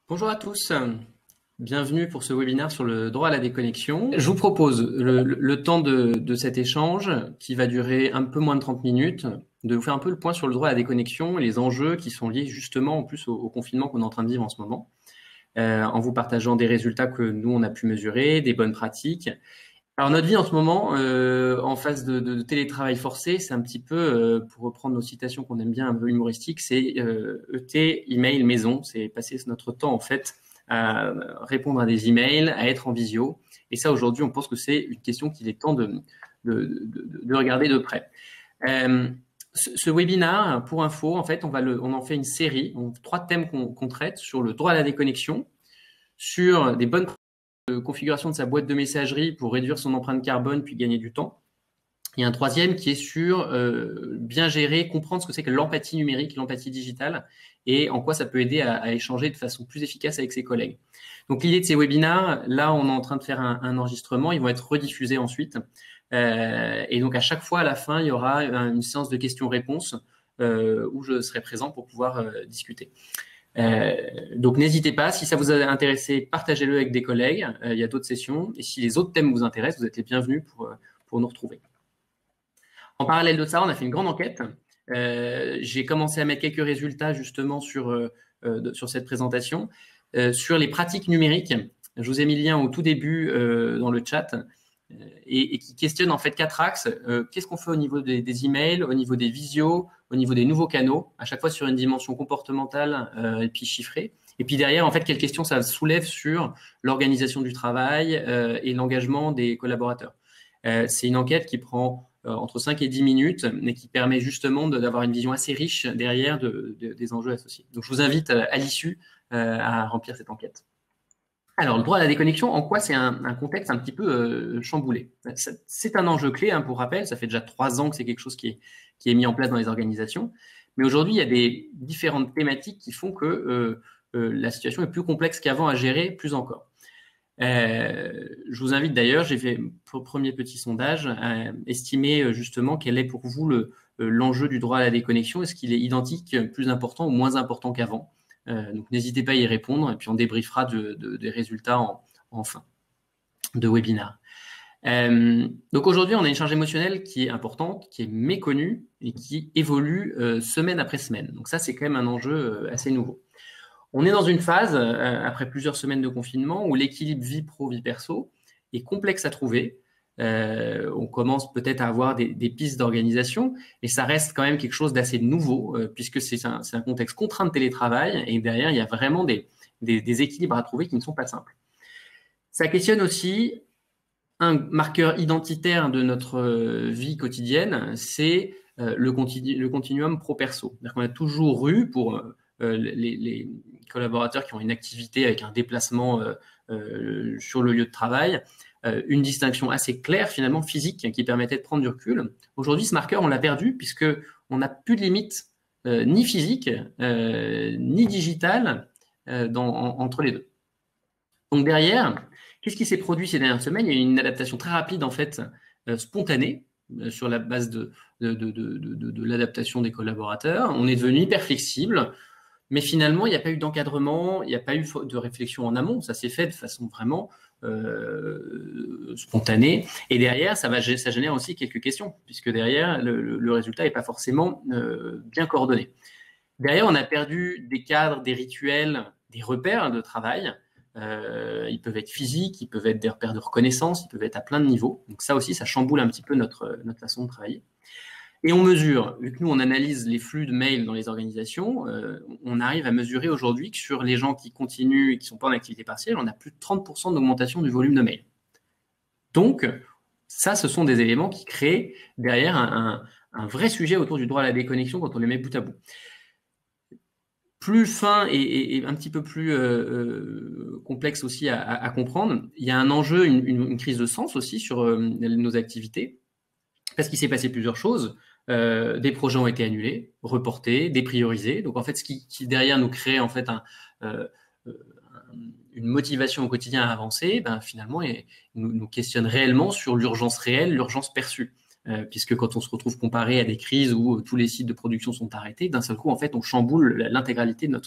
Bonjour à tous, bienvenue pour ce webinaire sur le droit à la déconnexion. Je vous propose le temps de cet échange qui va durer un peu moins de 30 minutes, de vous faire un peu le point sur le droit à la déconnexion et les enjeux qui sont liés justement en plus au confinement qu'on est en train de vivre en ce moment, en vous partageant des résultats que nous on a pu mesurer, des bonnes pratiques. Alors notre vie en ce moment, en phase de télétravail forcé, c'est un petit peu, pour reprendre nos citations qu'on aime bien, un peu humoristiques, c'est ET, email, maison. C'est passer notre temps en fait à répondre à des emails, à être en visio. Et ça aujourd'hui, on pense que c'est une question qu'il est temps de regarder de près. Ce webinaire, pour info, en fait, on en fait une série, trois thèmes qu'on traite sur le droit à la déconnexion, sur des bonnes configuration de sa boîte de messagerie pour réduire son empreinte carbone puis gagner du temps. Il y a un troisième qui est sur bien gérer, comprendre ce que c'est que l'empathie numérique, l'empathie digitale et en quoi ça peut aider à échanger de façon plus efficace avec ses collègues. Donc l'idée de ces webinaires, là on est en train de faire un enregistrement, ils vont être rediffusés ensuite. Et donc à chaque fois à la fin, il y aura une séance de questions-réponses où je serai présent pour pouvoir discuter. Donc n'hésitez pas, si ça vous a intéressé, partagez-le avec des collègues, il y a d'autres sessions, et si les autres thèmes vous intéressent, vous êtes les bienvenus pour nous retrouver. En parallèle de ça, on a fait une grande enquête. J'ai commencé à mettre quelques résultats justement sur cette présentation, sur les pratiques numériques. Je vous ai mis le lien au tout début dans le chat, et qui questionne en fait quatre axes. Qu'est-ce qu'on fait au niveau des emails, au niveau des visios, au niveau des nouveaux canaux, à chaque fois sur une dimension comportementale et puis chiffrée. Et puis derrière, en fait, quelles questions ça soulève sur l'organisation du travail et l'engagement des collaborateurs. C'est une enquête qui prend entre 5 et 10 minutes, mais qui permet justement d'avoir une vision assez riche derrière des enjeux associés. Donc je vous invite à l'issue à remplir cette enquête. Alors, le droit à la déconnexion, en quoi c'est un contexte un petit peu chamboulé? C'est un enjeu clé, hein, pour rappel, ça fait déjà 3 ans que c'est quelque chose qui est mis en place dans les organisations. Mais aujourd'hui, il y a des différentes thématiques qui font que la situation est plus complexe qu'avant à gérer, plus encore. Je vous invite d'ailleurs, j'ai fait un premier petit sondage, à estimer justement quel est pour vous l'enjeu du droit à la déconnexion. Est-ce qu'il est identique, plus important ou moins important qu'avant? Donc n'hésitez pas à y répondre et puis on débriefera des résultats en fin de webinaire. Donc aujourd'hui, on a une charge émotionnelle qui est importante, qui est méconnue et qui évolue semaine après semaine. Donc ça, c'est quand même un enjeu assez nouveau. On est dans une phase, après plusieurs semaines de confinement, où l'équilibre vie pro-vie perso est complexe à trouver. On commence peut-être à avoir des pistes d'organisation, mais ça reste quand même quelque chose d'assez nouveau, puisque c'est un contexte contraint de télétravail, et derrière, il y a vraiment des équilibres à trouver qui ne sont pas simples. Ça questionne aussi un marqueur identitaire de notre vie quotidienne, c'est le continuum pro-perso. C'est-à-dire qu'on a toujours eu, pour les collaborateurs qui ont une activité avec un déplacement sur le lieu de travail, une distinction assez claire, finalement, physique, qui permettait de prendre du recul. Aujourd'hui, ce marqueur, on l'a perdu, puisque on n'a plus de limite ni physique, ni digitale entre les deux. Donc derrière, qu'est-ce qui s'est produit ces dernières semaines? Il y a eu une adaptation très rapide, en fait, spontanée, sur la base de l'adaptation des collaborateurs. On est devenu hyper flexible, mais finalement, il n'y a pas eu d'encadrement, il n'y a pas eu de réflexion en amont. Ça s'est fait de façon vraiment spontanée. Et derrière, ça génère aussi quelques questions, puisque derrière, le résultat n'est pas forcément bien coordonné. Derrière, on a perdu des cadres, des rituels, des repères de travail. Ils peuvent être physiques, ils peuvent être des repères de reconnaissance, ils peuvent être à plein de niveaux. Donc ça aussi, ça chamboule un petit peu notre façon de travailler. Et on mesure, vu que nous, on analyse les flux de mails dans les organisations, on arrive à mesurer aujourd'hui que sur les gens qui continuent et qui ne sont pas en activité partielle, on a plus de 30% d'augmentation du volume de mails. Donc, ça, ce sont des éléments qui créent derrière un vrai sujet autour du droit à la déconnexion quand on les met bout à bout. Plus fin et un petit peu plus complexe aussi à comprendre, il y a un enjeu, une crise de sens aussi sur nos activités, parce qu'il s'est passé plusieurs choses. Des projets ont été annulés, reportés, dépriorisés. Donc en fait, ce qui derrière nous crée en fait une motivation au quotidien à avancer, ben, finalement, nous questionne réellement sur l'urgence réelle, l'urgence perçue. puisque quand on se retrouve comparé à des crises où tous les sites de production sont arrêtés, d'un seul coup, en fait, on chamboule l'intégralité de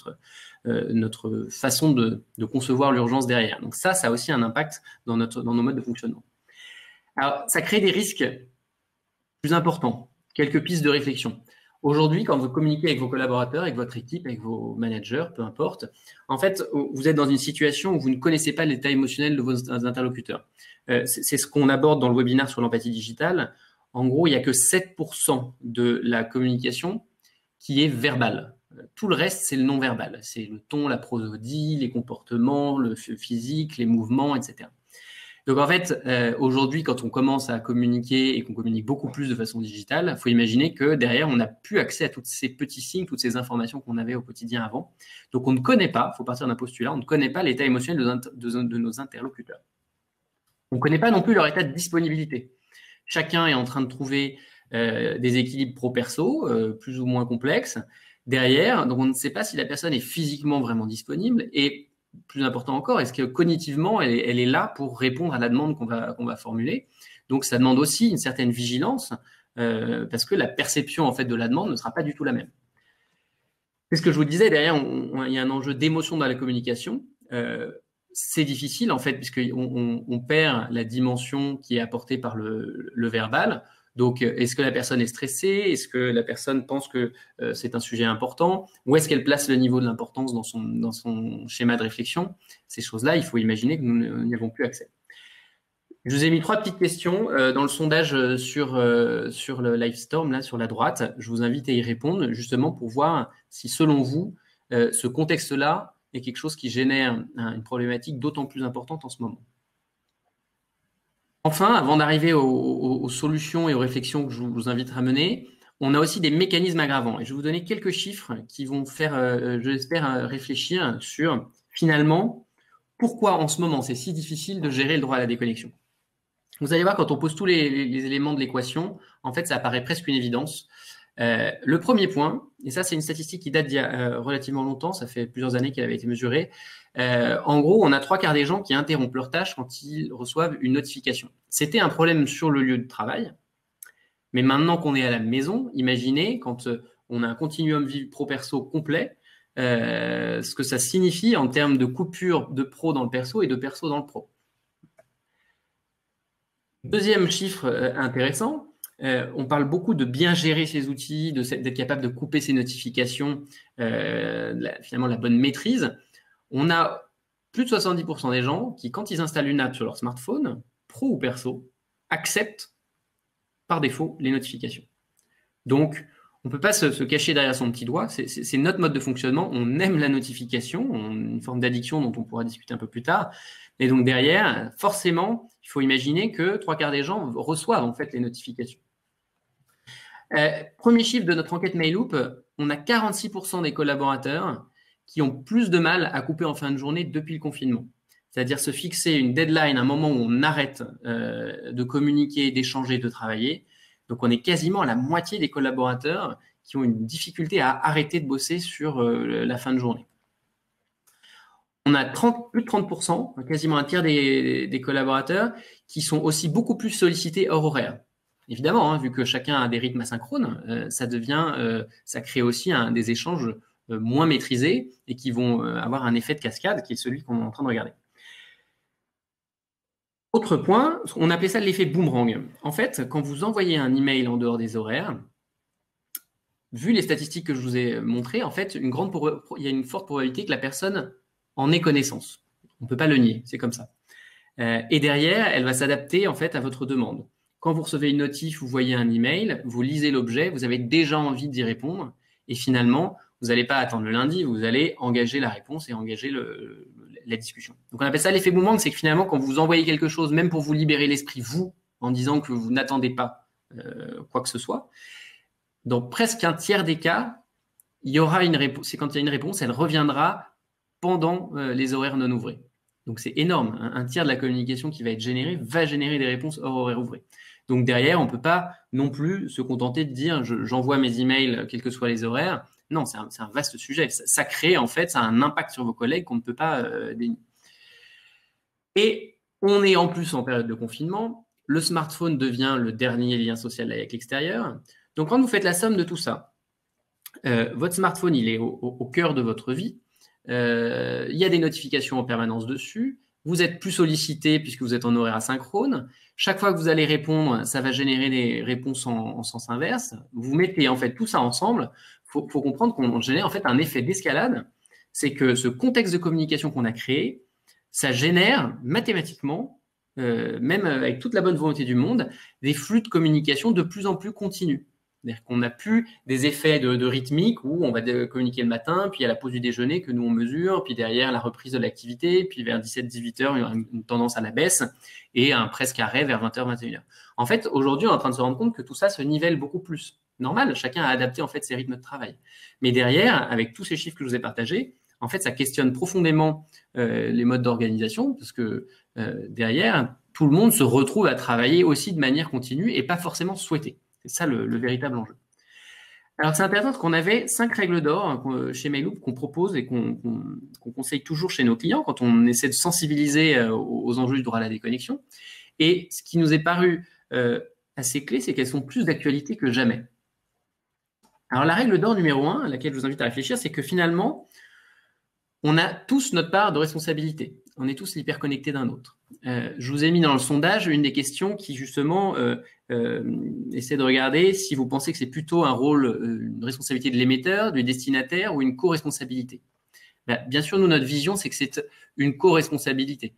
notre façon de concevoir l'urgence derrière. Donc ça a aussi un impact dans nos modes de fonctionnement. Alors, ça crée des risques plus importants. Quelques pistes de réflexion. Aujourd'hui, quand vous communiquez avec vos collaborateurs, avec votre équipe, avec vos managers, peu importe, en fait, vous êtes dans une situation où vous ne connaissez pas l'état émotionnel de vos interlocuteurs. C'est ce qu'on aborde dans le webinaire sur l'empathie digitale. En gros, il n'y a que 7% de la communication qui est verbale. Tout le reste, c'est le non-verbal. C'est le ton, la prosodie, les comportements, le physique, les mouvements, etc. Donc en fait, aujourd'hui, quand on commence à communiquer et qu'on communique beaucoup plus de façon digitale, il faut imaginer que derrière, on n'a plus accès à tous ces petits signes, toutes ces informations qu'on avait au quotidien avant. Donc on ne connaît pas, il faut partir d'un postulat, on ne connaît pas l'état émotionnel de nos interlocuteurs. On ne connaît pas non plus leur état de disponibilité. Chacun est en train de trouver des équilibres pro-perso, plus ou moins complexes. Derrière, donc on ne sait pas si la personne est physiquement vraiment disponible et plus important encore, est-ce que cognitivement, elle est là pour répondre à la demande qu'on va formuler. Donc, ça demande aussi une certaine vigilance parce que la perception en fait de la demande ne sera pas du tout la même. C'est ce que je vous disais, derrière, il y a un enjeu d'émotion dans la communication. C'est difficile en fait puisqu'on perd la dimension qui est apportée par le verbal. Donc, est-ce que la personne est stressée? Est-ce que la personne pense que c'est un sujet important? Où est-ce qu'elle place le niveau de l'importance dans son schéma de réflexion? Ces choses-là, il faut imaginer que nous n'y avons plus accès. Je vous ai mis 3 petites questions dans le sondage sur le Livestorm, là, sur la droite. Je vous invite à y répondre, justement, pour voir si, selon vous, ce contexte-là est quelque chose qui génère une problématique d'autant plus importante en ce moment. Enfin, avant d'arriver aux solutions et aux réflexions que je vous invite à mener, on a aussi des mécanismes aggravants. Et je vais vous donner quelques chiffres qui vont faire, je l'espère, réfléchir sur, finalement, pourquoi en ce moment c'est si difficile de gérer le droit à la déconnexion. Vous allez voir, quand on pose tous les éléments de l'équation, en fait, ça apparaît presque une évidence. Le premier point, et ça c'est une statistique qui date d'il y a relativement longtemps, ça fait plusieurs années qu'elle avait été mesurée. En gros, on a 3/4 des gens qui interrompent leur tâche quand ils reçoivent une notification. C'était un problème sur le lieu de travail, mais maintenant qu'on est à la maison, imaginez quand on a un continuum vie pro-perso complet, ce que ça signifie en termes de coupure de pro dans le perso et de perso dans le pro. Deuxième chiffre intéressant, on parle beaucoup de bien gérer ses outils, d'être capable de couper ses notifications, finalement la bonne maîtrise. On a plus de 70% des gens qui, quand ils installent une app sur leur smartphone, pro ou perso, acceptent par défaut les notifications. Donc, on ne peut pas se cacher derrière son petit doigt, c'est notre mode de fonctionnement, on aime la notification, une forme d'addiction dont on pourra discuter un peu plus tard. Et donc derrière, forcément, il faut imaginer que 3/4 des gens reçoivent en fait les notifications. Premier chiffre de notre enquête Mailloop, on a 46% des collaborateurs qui ont plus de mal à couper en fin de journée depuis le confinement. C'est-à-dire se fixer une deadline, un moment où on arrête de communiquer, d'échanger, de travailler. Donc, on est quasiment à la moitié des collaborateurs qui ont une difficulté à arrêter de bosser sur la fin de journée. On a plus de 30%, quasiment un tiers des collaborateurs qui sont aussi beaucoup plus sollicités hors horaire. Évidemment, vu que chacun a des rythmes asynchrones, ça crée aussi des échanges moins maîtrisés et qui vont avoir un effet de cascade qui est celui qu'on est en train de regarder. Autre point, on appelait ça l'effet boomerang. En fait, quand vous envoyez un email en dehors des horaires, vu les statistiques que je vous ai montrées, en fait, il y a une forte probabilité que la personne en ait connaissance. On ne peut pas le nier, c'est comme ça. Et derrière, elle va s'adapter en fait à votre demande. Quand vous recevez une notif, vous voyez un email, vous lisez l'objet, vous avez déjà envie d'y répondre, et finalement, vous n'allez pas attendre le lundi, vous allez engager la réponse et engager la discussion. Donc on appelle ça l'effet boomerang, c'est que finalement, quand vous envoyez quelque chose, même pour vous libérer l'esprit, vous, en disant que vous n'attendez pas quoi que ce soit, dans presque un tiers des cas, il y aura une réponse. C'est quand il y a une réponse, elle reviendra pendant les horaires non ouvrés. Donc c'est énorme. Un tiers de la communication qui va être générée va générer des réponses hors horaires ouvrés. Donc derrière, on ne peut pas non plus se contenter de dire j'envoie mes emails quels que soient les horaires. Non, c'est un vaste sujet. Ça crée en fait, ça a un impact sur vos collègues qu'on ne peut pas dénier. Et on est en plus en période de confinement. Le smartphone devient le dernier lien social avec l'extérieur. Donc, quand vous faites la somme de tout ça, votre smartphone, il est au cœur de votre vie. Il y a des notifications en permanence dessus. Vous êtes plus sollicité puisque vous êtes en horaire asynchrone. Chaque fois que vous allez répondre, ça va générer des réponses en sens inverse. Vous mettez en fait tout ça ensemble. Faut comprendre qu'on génère en fait un effet d'escalade. C'est que ce contexte de communication qu'on a créé, ça génère mathématiquement, même avec toute la bonne volonté du monde, des flux de communication de plus en plus continus. C'est-à-dire qu'on n'a plus des effets de rythmique où on va communiquer le matin, puis à la pause du déjeuner que nous on mesure, puis derrière la reprise de l'activité, puis vers 17-18 heures, il y aura une tendance à la baisse et un presque arrêt vers 20 heures, 21 heures. En fait, aujourd'hui, on est en train de se rendre compte que tout ça se nivelle beaucoup plus. Normal, chacun a adapté en fait ses rythmes de travail. Mais derrière, avec tous ces chiffres que je vous ai partagés, en fait, ça questionne profondément les modes d'organisation parce que derrière, tout le monde se retrouve à travailler aussi de manière continue et pas forcément souhaitée. C'est ça le véritable enjeu. Alors, c'est intéressant parce qu'on avait 5 règles d'or chez Mailloop qu'on propose et qu'on conseille toujours chez nos clients quand on essaie de sensibiliser aux enjeux du droit à la déconnexion. Et ce qui nous est paru assez clé, c'est qu'elles sont plus d'actualité que jamais. Alors, la règle d'or numéro 1, à laquelle je vous invite à réfléchir, c'est que finalement, on a tous notre part de responsabilité. On est tous l'hyperconnecté d'un autre. Je vous ai mis dans le sondage une des questions qui, justement, essaie de regarder si vous pensez que c'est plutôt un rôle, une responsabilité de l'émetteur, du destinataire ou une co-responsabilité. Bien sûr, nous, notre vision, c'est que c'est une co-responsabilité,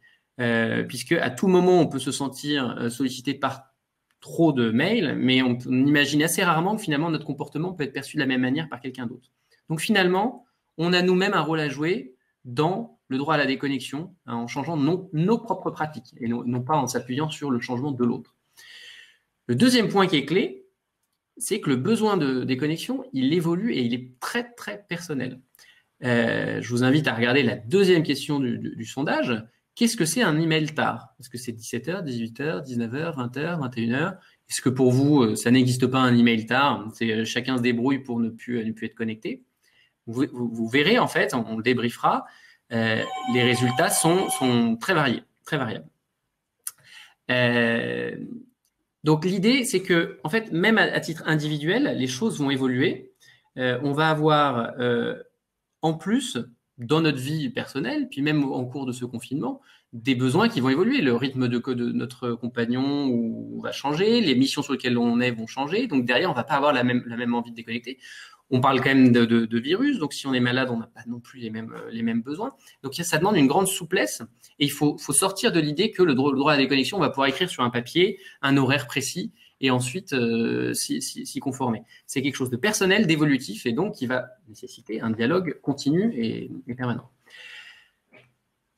puisque à tout moment, on peut se sentir sollicité par trop de mails, mais on imagine assez rarement que finalement, notre comportement peut être perçu de la même manière par quelqu'un d'autre. Donc, finalement, on a nous-mêmes un rôle à jouer dans le droit à la déconnexion, hein, en changeant nos propres pratiques et non pas en s'appuyant sur le changement de l'autre. Le deuxième point qui est clé, c'est que le besoin de déconnexion, il évolue et il est très, très personnel. Je vous invite à regarder la deuxième question du sondage. Qu'est-ce que c'est un email tard? Est-ce que c'est 17h, 18h, 19h, 20h, 21h? Est-ce que pour vous, ça n'existe pas un email tard? C'est chacun se débrouille pour ne plus être connecté. Vous verrez, en fait, on le débriefera, les résultats sont très variés, très variables. Donc, l'idée, c'est que, en fait, même à titre individuel, les choses vont évoluer. On va avoir, en plus, dans notre vie personnelle, puis même en cours de ce confinement, des besoins qui vont évoluer. Le rythme de notre compagnon va changer, les missions sur lesquelles on est vont changer. Donc, derrière, on va pas avoir la même envie de déconnecter. On parle quand même de virus, donc si on est malade, on n'a pas non plus les mêmes besoins. Donc ça demande une grande souplesse et il faut sortir de l'idée que le droit à la déconnexion, on va pouvoir écrire sur un papier un horaire précis et ensuite s'y conformer. C'est quelque chose de personnel, d'évolutif et donc qui va nécessiter un dialogue continu et permanent.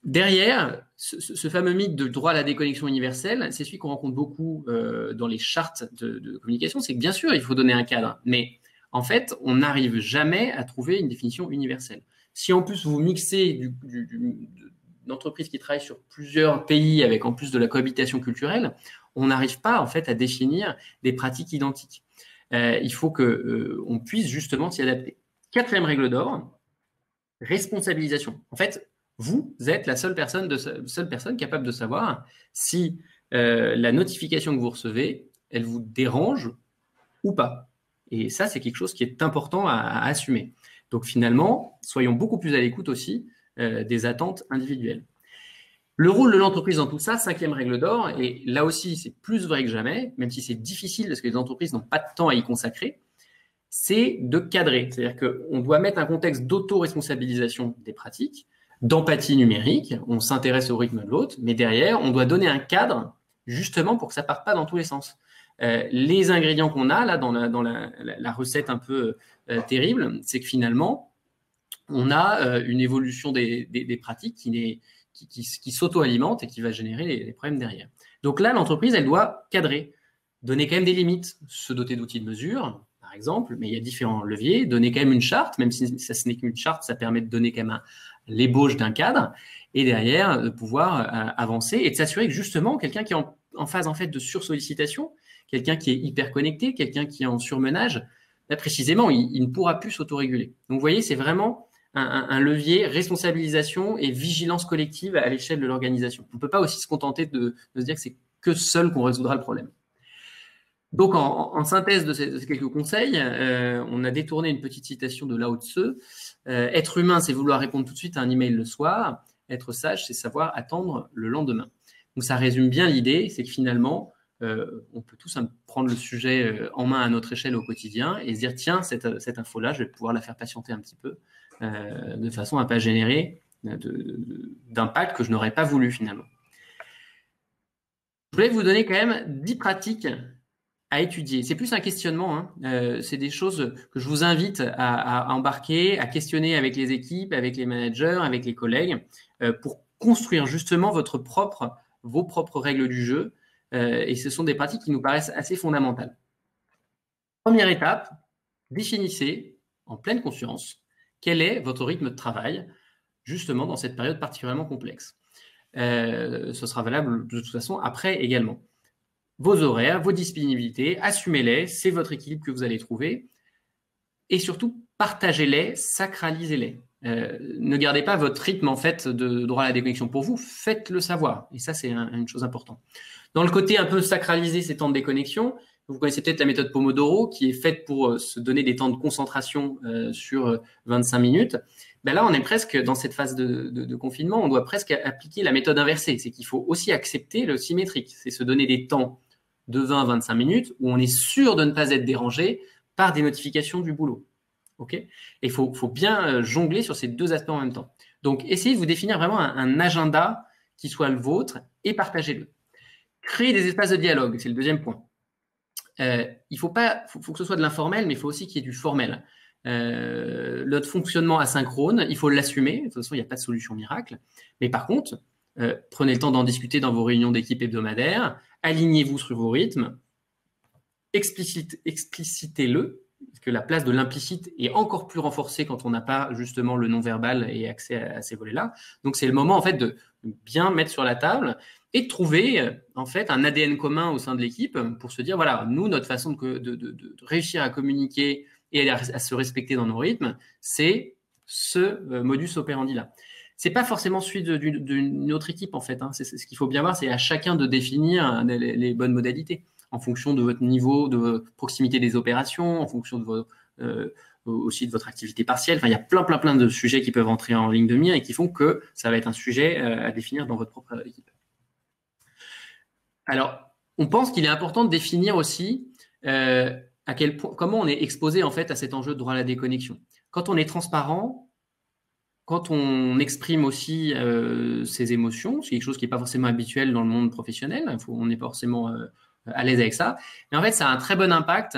Derrière, ce fameux mythe de droit à la déconnexion universelle, c'est celui qu'on rencontre beaucoup dans les chartes de communication, c'est que bien sûr, il faut donner un cadre, mais en fait, on n'arrive jamais à trouver une définition universelle. Si en plus vous mixez une entreprise qui travaille sur plusieurs pays avec en plus de la cohabitation culturelle, on n'arrive pas en fait à définir des pratiques identiques. Il faut que on puisse justement s'y adapter. Quatrième règle d'or, responsabilisation. En fait, vous êtes la seule personne capable de savoir si la notification que vous recevez, elle vous dérange ou pas. Et ça, c'est quelque chose qui est important à assumer. Donc finalement, soyons beaucoup plus à l'écoute aussi des attentes individuelles. Le rôle de l'entreprise dans tout ça, cinquième règle d'or, et là aussi, c'est plus vrai que jamais, même si c'est difficile parce que les entreprises n'ont pas de temps à y consacrer, c'est de cadrer. C'est-à-dire qu'on doit mettre un contexte d'auto-responsabilisation des pratiques, d'empathie numérique, on s'intéresse au rythme de l'autre, mais derrière, on doit donner un cadre justement pour que ça ne parte pas dans tous les sens. Les ingrédients qu'on a là dans la recette un peu terrible, c'est que finalement, on a une évolution des pratiques qui s'auto-alimente et qui va générer les problèmes derrière. Donc là, l'entreprise, elle doit cadrer, donner quand même des limites, se doter d'outils de mesure, par exemple, mais il y a différents leviers, donner quand même une charte, même si ça ce n'est qu'une charte, ça permet de donner quand même l'ébauche d'un cadre, et derrière, de pouvoir avancer et de s'assurer que justement, quelqu'un qui est en phase en fait de sursollicitation, quelqu'un qui est hyper connecté, quelqu'un qui est en surmenage, là, précisément, il ne pourra plus s'autoréguler. Donc, vous voyez, c'est vraiment un levier responsabilisation et vigilance collective à l'échelle de l'organisation. On ne peut pas aussi se contenter de se dire que c'est que seul qu'on résoudra le problème. Donc, en synthèse de ces quelques conseils, on a détourné une petite citation de Lao Tzu. Être humain, c'est vouloir répondre tout de suite à un email le soir. Être sage, c'est savoir attendre le lendemain. Donc, ça résume bien l'idée, c'est que finalement, on peut tous prendre le sujet en main à notre échelle au quotidien et se dire, tiens, cette info-là, je vais pouvoir la faire patienter un petit peu, de façon à ne pas générer d'impact que je n'aurais pas voulu finalement. Je voulais vous donner quand même 10 pratiques à étudier. C'est plus un questionnement, hein. C'est des choses que je vous invite à embarquer, à questionner avec les équipes, avec les managers, avec les collègues, pour construire justement vos propres règles du jeu. Et ce sont des pratiques qui nous paraissent assez fondamentales. Première étape, définissez en pleine conscience quel est votre rythme de travail, justement dans cette période particulièrement complexe. Ce sera valable de toute façon après également. Vos horaires, vos disponibilités, assumez-les, c'est votre équilibre que vous allez trouver. Et surtout, partagez-les, sacralisez-les. Ne gardez pas votre rythme en fait de droit à la déconnexion pour vous, faites-le savoir. Et ça, c'est une chose importante. Dans le côté un peu sacralisé ces temps de déconnexion, vous connaissez peut-être la méthode Pomodoro qui est faite pour se donner des temps de concentration sur 25 minutes. Ben là, on est presque dans cette phase de confinement, on doit presque appliquer la méthode inversée. C'est qu'il faut aussi accepter le symétrique. C'est se donner des temps de 20 à 25 minutes où on est sûr de ne pas être dérangé par des notifications du boulot. Okay ? Et il faut bien jongler sur ces deux aspects en même temps. Donc, essayez de vous définir vraiment un agenda qui soit le vôtre et partagez-le. Créez des espaces de dialogue, c'est le deuxième point. Il faut que ce soit de l'informel, mais il faut aussi qu'il y ait du formel. Notre fonctionnement asynchrone, il faut l'assumer. De toute façon, il n'y a pas de solution miracle. Mais par contre, prenez le temps d'en discuter dans vos réunions d'équipe hebdomadaires. Alignez-vous sur vos rythmes. Explicitez-le. Parce que la place de l'implicite est encore plus renforcée quand on n'a pas justement le non-verbal et accès à ces volets-là. Donc, c'est le moment en fait de bien mettre sur la table et de trouver en fait un ADN commun au sein de l'équipe pour se dire, voilà, nous, notre façon de réussir à communiquer et à se respecter dans nos rythmes, c'est ce modus operandi-là. C'est pas forcément celui d'une autre équipe en fait. Hein. C'est ce qu'il faut bien voir, c'est à chacun de définir les bonnes modalités en fonction de votre niveau de proximité des opérations, en fonction de aussi de votre activité partielle. Enfin, il y a plein de sujets qui peuvent entrer en ligne de mire et qui font que ça va être un sujet à définir dans votre propre équipe. Alors, on pense qu'il est important de définir aussi à quel point, comment on est exposé en fait à cet enjeu de droit à la déconnexion. Quand on est transparent, quand on exprime aussi ses émotions, c'est quelque chose qui n'est pas forcément habituel dans le monde professionnel, on n'est pas forcément à l'aise avec ça, mais en fait, ça a un très bon impact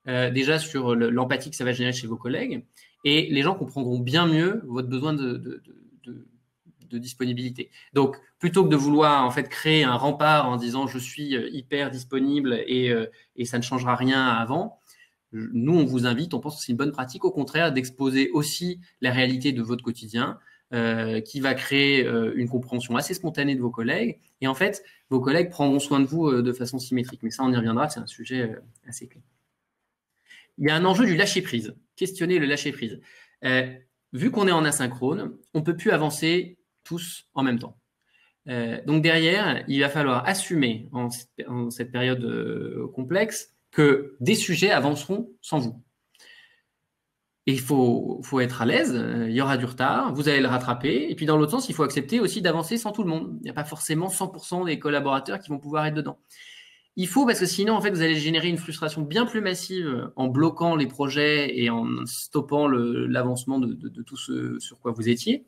déjà sur l'empathie que ça va générer chez vos collègues, et les gens comprendront bien mieux votre besoin de disponibilité. Donc, plutôt que de vouloir en fait créer un rempart en disant je suis hyper disponible et ça ne changera rien avant, nous, on vous invite, on pense que c'est une bonne pratique, au contraire, d'exposer aussi la réalité de votre quotidien, qui va créer une compréhension assez spontanée de vos collègues. Et en fait, vos collègues prendront soin de vous de façon symétrique. Mais ça, on y reviendra, c'est un sujet assez clé. Il y a un enjeu du lâcher-prise. Questionner le lâcher-prise. Vu qu'on est en asynchrone, on ne peut plus avancer tous en même temps. Donc derrière, il va falloir assumer en cette période complexe que des sujets avanceront sans vous. Et il faut être à l'aise, il y aura du retard, vous allez le rattraper. Et puis dans l'autre sens, il faut accepter aussi d'avancer sans tout le monde. Il n'y a pas forcément 100% des collaborateurs qui vont pouvoir être dedans. Il faut, parce que sinon, en fait, vous allez générer une frustration bien plus massive en bloquant les projets et en stoppant l'avancement de tout ce sur quoi vous étiez.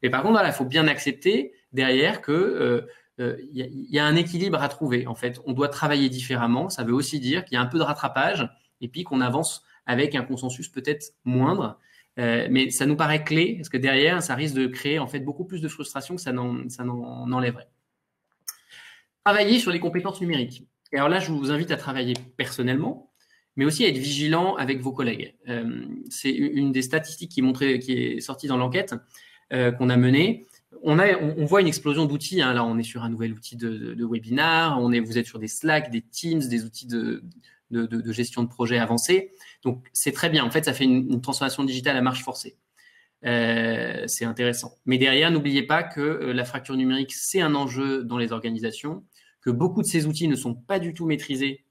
Et par contre, voilà, il faut bien accepter derrière que y a un équilibre à trouver. En fait, on doit travailler différemment. Ça veut aussi dire qu'il y a un peu de rattrapage et puis qu'on avance avec un consensus peut-être moindre. Mais ça nous paraît clé parce que derrière, ça risque de créer en fait beaucoup plus de frustration que ça n'en enlèverait. Travailler sur les compétences numériques. Et alors là, je vous invite à travailler personnellement, mais aussi à être vigilant avec vos collègues. C'est une des statistiques qui est sortie dans l'enquête qu'on a menée. On voit une explosion d'outils. Hein. Là, on est sur un nouvel outil de webinar. Vous êtes sur des Slack, des Teams, des outils de gestion de projet avancés. Donc, c'est très bien. En fait, ça fait une transformation digitale à marche forcée. C'est intéressant. Mais derrière, n'oubliez pas que la fracture numérique, c'est un enjeu dans les organisations, que beaucoup de ces outils ne sont pas du tout maîtrisés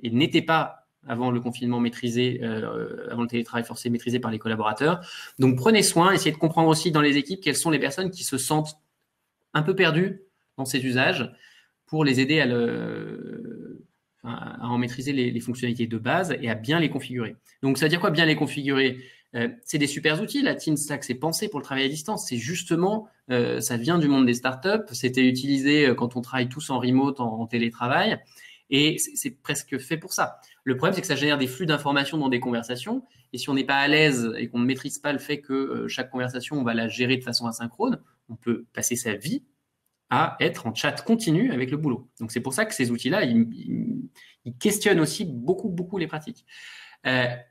et n'étaient pas avant le confinement maîtrisés, avant le télétravail forcé maîtrisé par les collaborateurs. Donc prenez soin, essayez de comprendre aussi dans les équipes quelles sont les personnes qui se sentent un peu perdues dans ces usages pour les aider à en maîtriser les fonctionnalités de base et à bien les configurer. Donc, ça veut dire quoi bien les configurer? C'est des super outils. La Teams Slack, c'est pensé pour le travail à distance. C'est justement, ça vient du monde des startups. C'était utilisé quand on travaille tous en remote, en télétravail. Et c'est presque fait pour ça. Le problème, c'est que ça génère des flux d'informations dans des conversations. Et si on n'est pas à l'aise et qu'on ne maîtrise pas le fait que chaque conversation, on va la gérer de façon asynchrone, on peut passer sa vie à être en chat continu avec le boulot. Donc, c'est pour ça que ces outils-là, ils questionnent aussi beaucoup les pratiques.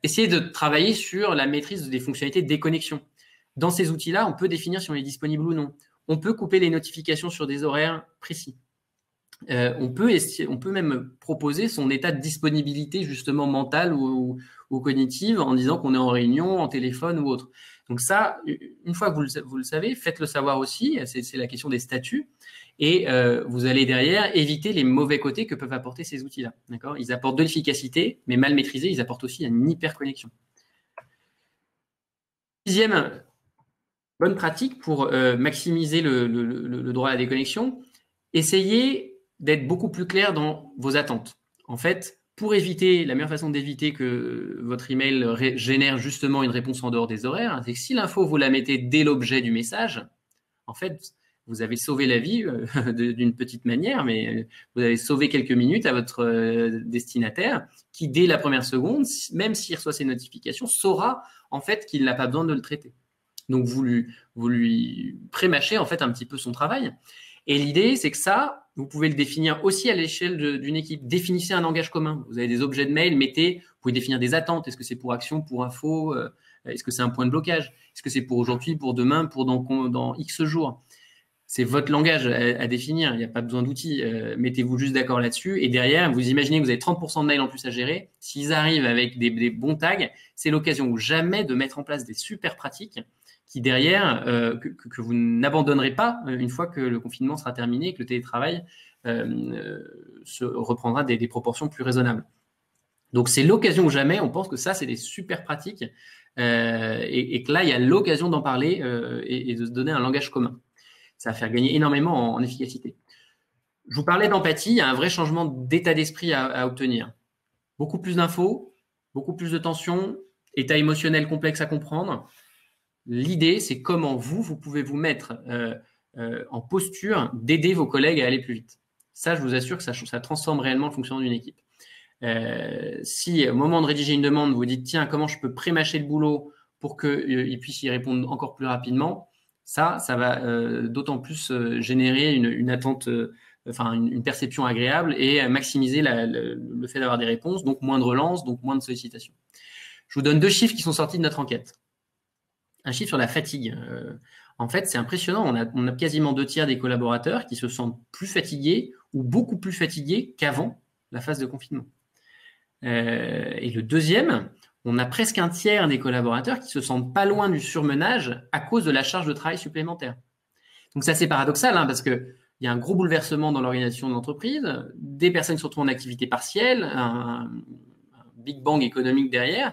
Essayez de travailler sur la maîtrise des fonctionnalités de déconnexion. Dans ces outils-là, on peut définir si on est disponible ou non. On peut couper les notifications sur des horaires précis. On peut même proposer son état de disponibilité justement mentale ou cognitive en disant qu'on est en réunion, en téléphone ou autre. Donc ça, une fois que vous le savez, faites-le savoir aussi. C'est la question des statuts. Et vous allez derrière éviter les mauvais côtés que peuvent apporter ces outils-là. D'accord ? Ils apportent de l'efficacité, mais mal maîtrisés, ils apportent aussi une hyperconnexion. Sixième bonne pratique pour maximiser le droit à la déconnexion, essayez d'être beaucoup plus clair dans vos attentes. En fait, pour éviter, la meilleure façon d'éviter que votre email génère justement une réponse en dehors des horaires, c'est que si l'info, vous la mettez dès l'objet du message, en fait, vous avez sauvé la vie d'une petite manière, mais vous avez sauvé quelques minutes à votre destinataire qui, dès la première seconde, même s'il reçoit ses notifications, saura en fait qu'il n'a pas besoin de le traiter. Donc, vous lui prémâchez en fait un petit peu son travail. Et l'idée, c'est que ça, vous pouvez le définir aussi à l'échelle d'une équipe. Définissez un langage commun. Vous avez des objets de mail, mettez, vous pouvez définir des attentes. Est-ce que c'est pour action, pour info? Est-ce que c'est un point de blocage? Est-ce que c'est pour aujourd'hui, pour demain, pour dans X jours? C'est votre langage à définir. Il n'y a pas besoin d'outils. Mettez-vous juste d'accord là-dessus. Et derrière, vous imaginez que vous avez 30% de mails en plus à gérer. S'ils arrivent avec des bons tags, c'est l'occasion ou jamais de mettre en place des super pratiques qui derrière, que vous n'abandonnerez pas une fois que le confinement sera terminé et que le télétravail se reprendra des proportions plus raisonnables. Donc, c'est l'occasion ou jamais. On pense que ça, c'est des super pratiques et que là, il y a l'occasion d'en parler et de se donner un langage commun. Ça va faire gagner énormément en efficacité. Je vous parlais d'empathie. Il y a un vrai changement d'état d'esprit à obtenir. Beaucoup plus d'infos, beaucoup plus de tensions, état émotionnel complexe à comprendre. L'idée, c'est comment vous pouvez vous mettre en posture d'aider vos collègues à aller plus vite. Ça, je vous assure que ça transforme réellement le fonctionnement d'une équipe. Si au moment de rédiger une demande, vous dites, tiens, comment je peux prémâcher le boulot pour qu'il puisse y répondre encore plus rapidement, ça va d'autant plus générer une attente, une perception agréable et maximiser le fait d'avoir des réponses, donc moins de relances, donc moins de sollicitations. Je vous donne 2 chiffres qui sont sortis de notre enquête. Un chiffre sur la fatigue. En fait, c'est impressionnant. On a quasiment 2/3 des collaborateurs qui se sentent plus fatigués ou beaucoup plus fatigués qu'avant la phase de confinement. Et le deuxième, on a presque 1/3 des collaborateurs qui se sentent pas loin du surmenage à cause de la charge de travail supplémentaire. Donc, ça, c'est paradoxal, parce que il y a un gros bouleversement dans l'organisation de l'entreprise, des personnes qui se retrouvent en activité partielle, un big bang économique derrière.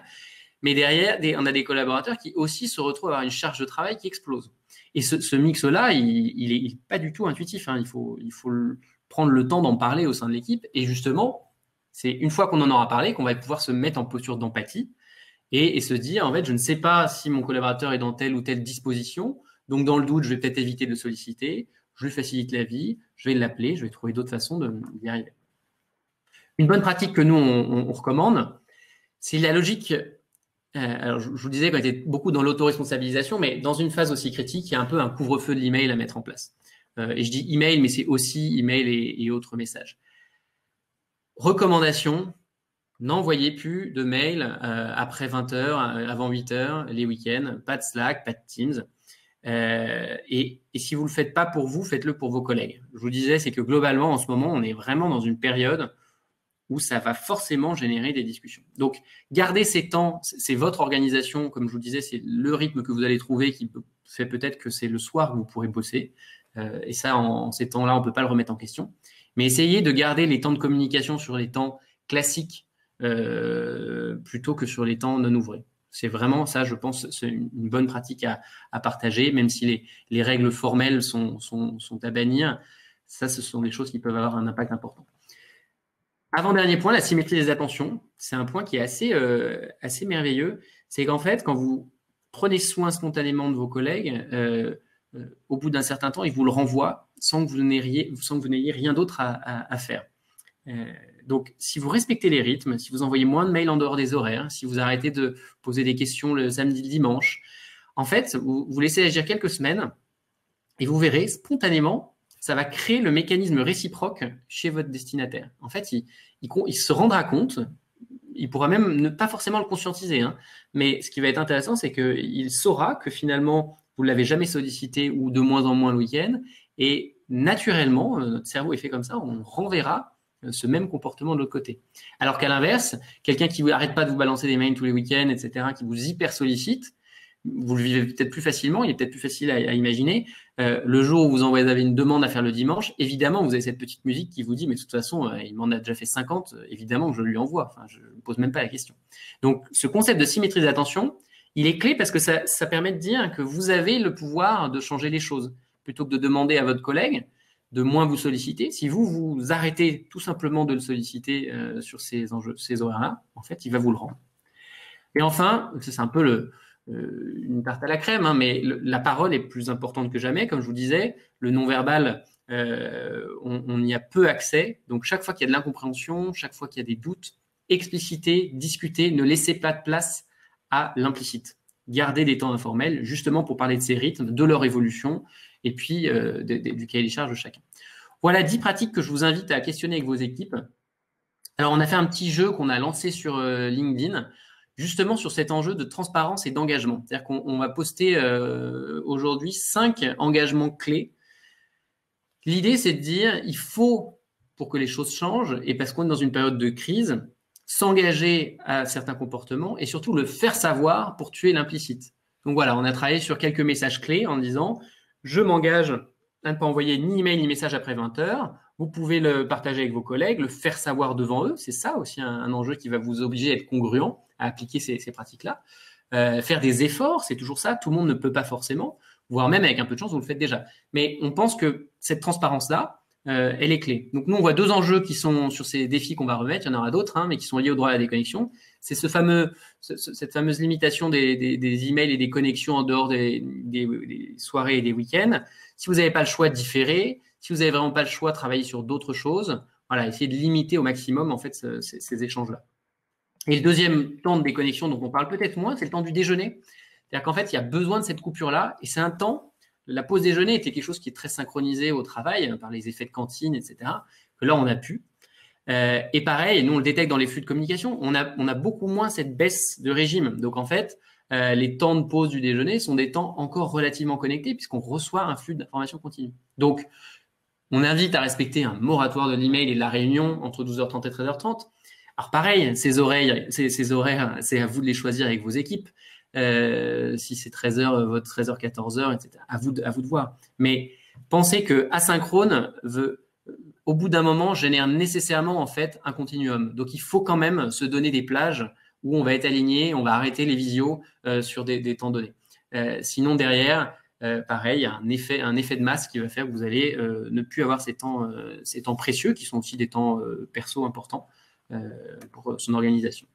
Mais derrière, on a des collaborateurs qui aussi se retrouvent à avoir une charge de travail qui explose. Et ce mix-là, il est pas du tout intuitif. Il faut prendre le temps d'en parler au sein de l'équipe. Et justement, c'est une fois qu'on en aura parlé qu'on va pouvoir se mettre en posture d'empathie et se dire, en fait, je ne sais pas si mon collaborateur est dans telle ou telle disposition. Donc, dans le doute, je vais peut-être éviter de le solliciter. Je lui facilite la vie. Je vais l'appeler. Je vais trouver d'autres façons d'y arriver. Une bonne pratique que nous, on recommande, c'est la logique. Alors, je vous disais qu'on était beaucoup dans l'autoresponsabilisation, mais dans une phase aussi critique, il y a un peu un couvre-feu de l'email à mettre en place. Et je dis email, mais c'est aussi email et autres messages. Recommandation, n'envoyez plus de mails après 20h, avant 8h, les week-ends, pas de Slack, pas de Teams. Et si vous ne le faites pas pour vous, faites-le pour vos collègues. Je vous disais, c'est que globalement, en ce moment, on est vraiment dans une période où ça va forcément générer des discussions. Donc, gardez ces temps, c'est votre organisation, comme je vous disais, c'est le rythme que vous allez trouver qui fait peut-être que c'est le soir que vous pourrez bosser. Et ça, en ces temps-là, on ne peut pas le remettre en question. Mais essayez de garder les temps de communication sur les temps classiques plutôt que sur les temps non ouvrés. C'est vraiment ça, je pense, c'est une bonne pratique à partager, même si les règles formelles sont à bannir. Ça, ce sont des choses qui peuvent avoir un impact important. Avant-dernier point, la symétrie des attentions. C'est un point qui est assez merveilleux. C'est qu'en fait, quand vous prenez soin spontanément de vos collègues, au bout d'un certain temps, ils vous le renvoient sans que vous n'ayez rien d'autre à faire. Donc, si vous respectez les rythmes, si vous envoyez moins de mails en dehors des horaires, si vous arrêtez de poser des questions le samedi, le dimanche, en fait, vous laissez agir quelques semaines et vous verrez spontanément, ça va créer le mécanisme réciproque chez votre destinataire. En fait, il se rendra compte, il pourra même ne pas forcément le conscientiser, hein, mais ce qui va être intéressant, c'est qu'il saura que finalement, vous ne l'avez jamais sollicité ou de moins en moins le week-end, et naturellement, notre cerveau est fait comme ça, on renverra ce même comportement de l'autre côté. Alors qu'à l'inverse, quelqu'un qui n'arrête pas de vous balancer des mails tous les week-ends, etc., qui vous hyper sollicite, vous le vivez peut-être plus facilement, il est peut-être plus facile à imaginer. Le jour où vous avez une demande à faire le dimanche, évidemment, vous avez cette petite musique qui vous dit, mais de toute façon, il m'en a déjà fait 50, évidemment que je lui envoie. Enfin, je ne pose même pas la question. Donc, ce concept de symétrie d'attention, il est clé parce que ça permet de dire que vous avez le pouvoir de changer les choses. Plutôt que de demander à votre collègue de moins vous solliciter, si vous arrêtez tout simplement de le solliciter sur ces enjeux, ces horaires-là, en fait, il va vous le rendre. Et enfin, c'est un peu une tarte à la crème, hein, mais la parole est plus importante que jamais. Comme je vous disais, le non-verbal, on y a peu accès. Donc, chaque fois qu'il y a de l'incompréhension, chaque fois qu'il y a des doutes, explicitez, discutez, ne laissez pas de place à l'implicite. Gardez des temps informels, justement pour parler de ces rythmes, de leur évolution, et puis du cahier des charges de chacun. Voilà 10 pratiques que je vous invite à questionner avec vos équipes. Alors, on a fait un petit jeu qu'on a lancé sur LinkedIn, justement sur cet enjeu de transparence et d'engagement. C'est-à-dire qu'on va poster aujourd'hui 5 engagements clés. L'idée, c'est de dire, il faut, pour que les choses changent, et parce qu'on est dans une période de crise, s'engager à certains comportements et surtout le faire savoir pour tuer l'implicite. Donc voilà, on a travaillé sur quelques messages clés en disant, je m'engage à ne pas envoyer ni email ni message après 20 heures. Vous pouvez le partager avec vos collègues, le faire savoir devant eux. C'est ça aussi un enjeu qui va vous obliger à être congruent, à appliquer ces pratiques-là. Faire des efforts, c'est toujours ça. Tout le monde ne peut pas forcément, voire même avec un peu de chance, vous le faites déjà. Mais on pense que cette transparence-là, elle est clé. Donc nous, on voit 2 enjeux qui sont sur ces défis qu'on va remettre. Il y en aura d'autres, hein, mais qui sont liés au droit à la déconnexion. C'est cette fameuse limitation des emails et des connexions en dehors des soirées et des week-ends. Si vous n'avez pas le choix de différer, si vous n'avez vraiment pas le choix de travailler sur d'autres choses, voilà, essayez de limiter au maximum en fait ces échanges-là. Et le deuxième temps de déconnexion dont on parle peut-être moins, c'est le temps du déjeuner. C'est-à-dire qu'en fait, il y a besoin de cette coupure-là, et c'est un temps. La pause déjeuner était quelque chose qui est très synchronisé au travail par les effets de cantine, etc. Que là, on a pu. Et pareil, nous on le détecte dans les flux de communication, on a beaucoup moins cette baisse de régime. Donc en fait, les temps de pause du déjeuner sont des temps encore relativement connectés puisqu'on reçoit un flux d'informations continu. Donc, on invite à respecter un moratoire de l'email et de la réunion entre 12h30 et 13h30. Alors pareil, ces horaires, c'est à vous de les choisir avec vos équipes. Si c'est 13h, votre 13h, 14h, etc. À vous de voir. Mais pensez que asynchrone au bout d'un moment, génère nécessairement en fait un continuum. Donc, il faut quand même se donner des plages où on va être aligné, on va arrêter les visios sur des temps donnés. Sinon, derrière, pareil, il y a un effet de masse qui va faire que vous allez ne plus avoir ces temps précieux qui sont aussi des temps perso importants pour son organisation.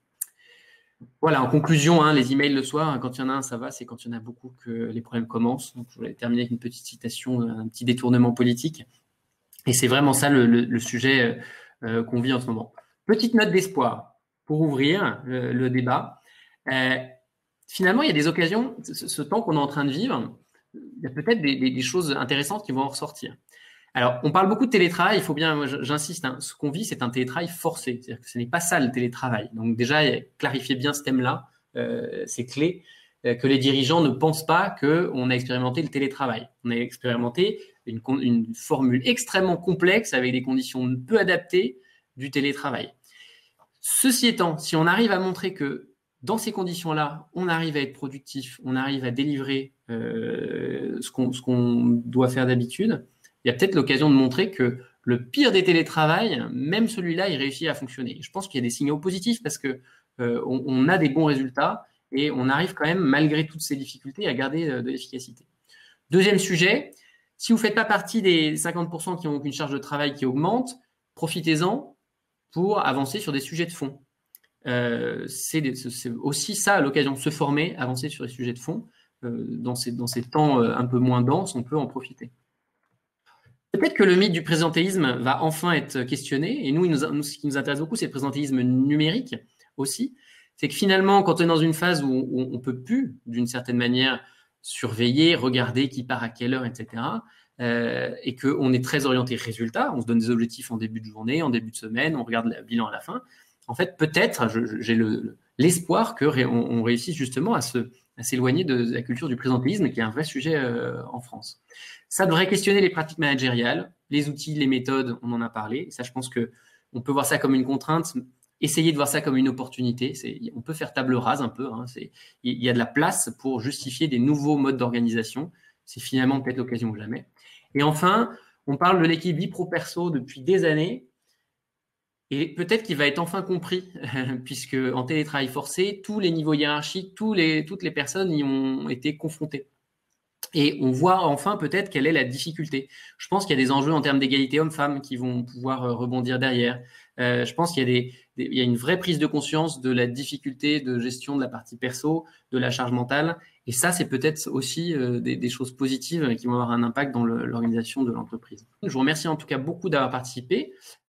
Voilà, en conclusion, hein, les emails le soir, quand il y en a un, ça va, c'est quand il y en a beaucoup que les problèmes commencent. Donc, je voulais terminer avec une petite citation, un petit détournement politique. Et c'est vraiment ça le sujet qu'on vit en ce moment. Petite note d'espoir pour ouvrir le débat. Finalement, il y a des occasions, ce temps qu'on est en train de vivre, il y a peut-être des choses intéressantes qui vont en ressortir. Alors, on parle beaucoup de télétravail, il faut bien, moi j'insiste, hein, ce qu'on vit, c'est un télétravail forcé. C'est-à-dire que ce n'est pas ça le télétravail. Donc déjà, clarifiez bien ce thème-là, c'est clé, que les dirigeants ne pensent pas qu'on a expérimenté le télétravail. On a expérimenté une formule extrêmement complexe avec des conditions peu adaptées du télétravail. Ceci étant, si on arrive à montrer que dans ces conditions-là, on arrive à être productif, on arrive à délivrer ce qu'on doit faire d'habitude, il y a peut-être l'occasion de montrer que le pire des télétravails, même celui-là, il réussit à fonctionner. Je pense qu'il y a des signaux positifs parce que on a des bons résultats et on arrive quand même, malgré toutes ces difficultés, à garder de l'efficacité. Deuxième sujet, si vous ne faites pas partie des 50% qui ont une charge de travail qui augmente, profitez-en pour avancer sur des sujets de fond. C'est aussi ça l'occasion de se former, avancer sur des sujets de fond. Dans ces temps un peu moins denses, on peut en profiter. Peut-être que le mythe du présentéisme va enfin être questionné. Et nous, ce qui nous intéresse beaucoup, c'est le présentéisme numérique aussi. C'est que finalement, quand on est dans une phase où on ne peut plus, d'une certaine manière, surveiller, regarder qui part à quelle heure, etc., et qu'on est très orienté résultat, on se donne des objectifs en début de journée, en début de semaine, on regarde le bilan à la fin. En fait, peut-être, j'ai l'espoir qu'on réussisse justement à s'éloigner de la culture du présentéisme, qui est un vrai sujet en France. Ça devrait questionner les pratiques managériales, les outils, les méthodes, on en a parlé. Et ça, je pense qu'on peut voir ça comme une contrainte, essayer de voir ça comme une opportunité. On peut faire table rase un peu. Hein, il y a de la place pour justifier des nouveaux modes d'organisation. C'est finalement peut-être l'occasion ou jamais. Et enfin, on parle de l'équilibre vie pro-perso depuis des années. Et peut-être qu'il va être enfin compris, puisque en télétravail forcé, tous les niveaux hiérarchiques, toutes les personnes y ont été confrontées. Et on voit enfin peut-être quelle est la difficulté. Je pense qu'il y a des enjeux en termes d'égalité hommes-femmes qui vont pouvoir rebondir derrière. Je pense qu'il y a une vraie prise de conscience de la difficulté de gestion de la partie perso, de la charge mentale. Et ça, c'est peut-être aussi des choses positives qui vont avoir un impact dans l'organisation de l'entreprise. Je vous remercie en tout cas beaucoup d'avoir participé.